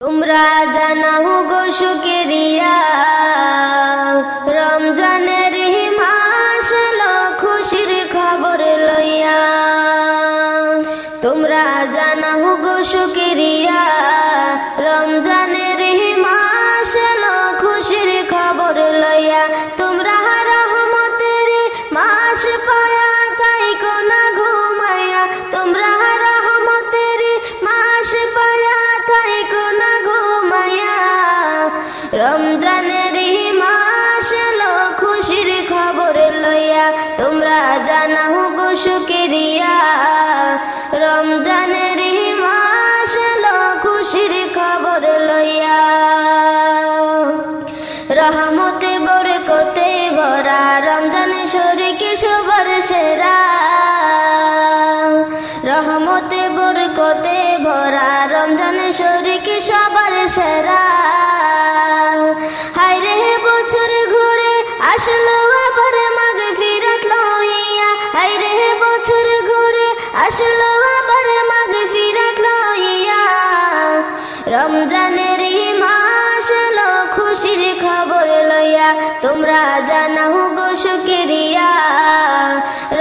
তোমরা জানাও গো শুকরিয়া রমজানের মাস এলো খুশির খবর লইয়া। তোমরা জানাও গো শুকরিয়া রমজানের মাস এলো খুশির খবর লইয়া। তোমরা রহমতের মাস পায়া থাইকো না ঘুমায়া। তোমরা রহমতের মাস পায়া থাইকো না ঘুমায়া। রমজানের মাস এলো খুশির খবর লইয়া। তোমরা জানাও গো শুকরিয়া রমজানের মাস এলো খুশির খবর লইয়া। রহমতে বরকতে ভরা রমজান শরীকে সবার সেরা। রহমতে বরকতে ভরা রমজান শরীকে সবার সেরা। হায় রে বছর ঘুরে আসলো আবার মাগফিরাত লইয়া। হায় রে বছর ঘুরে আসলো আবার মাগফিরাত লইয়া। রমজানের মাস এলো খুশির খবর লইয়া। তোমরা জানাও গো শুকরিয়া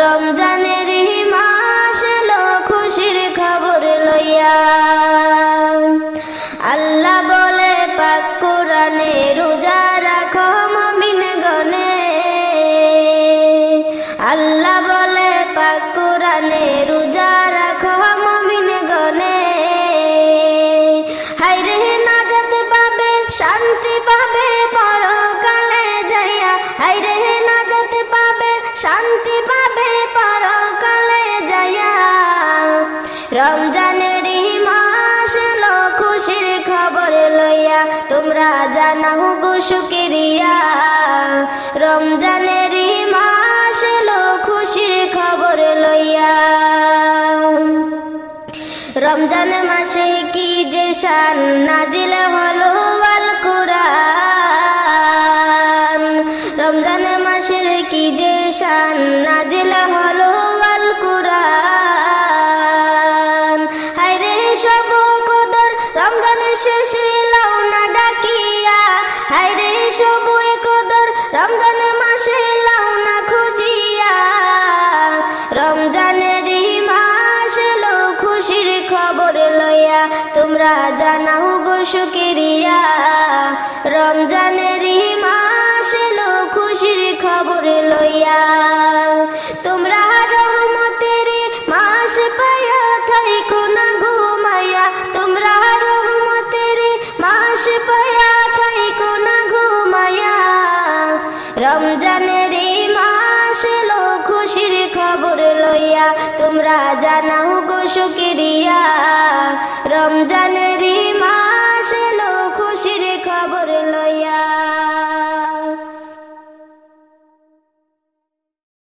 রমজানের মাস এলো খুশির খবর লইয়া। আল্লাহ বলে পাক কোরআনে রোজা রাখো মুমিন গণে। আল্লাহ বলে পাক কোরআনে রোজা রাখো মুমিন গণে। হায় রে নাজাত পাবে শান্তি পাবে পরকালে যাইয়া। হায় রে নাজাত পাবে শান্তি পাবে পরকালে যাইয়া। রমজানের মাস এলো খুশির খবর লইয়া। তোমরা জানাও গো শুকরিয়া রমজানের মাস এলো খুশির খবর লইয়া। রমজান মাসে কি যে শান নাজিল হলো আল কুরআন। রমজান মাসের কি যে শান নাজিল হলো আল কুরআন। হায় রে সব কদর রমজান শেষে লাও না ডাকিয়া। হায় রে সব কদর রমজান মাসে লাও না খুঁজিয়া। রমজানের মাস এলো খুশির খবর লইয়া। তোমরা জানাও গো শুকরিয়া রমজানের মাস এলো খুশির খবর লইয়া। তোমরা রহমতের মাস পায়া থাইকো না ঘুমায়া। তোমরা রহমতের মাস পায়া থাইকো না ঘুমায়া। রমজানের মাস এলো খুশির খবর লইয়া। তোমরা জানাও গো শুকরিয়া রমজানের মাস এলো খুশির খবর লইয়া।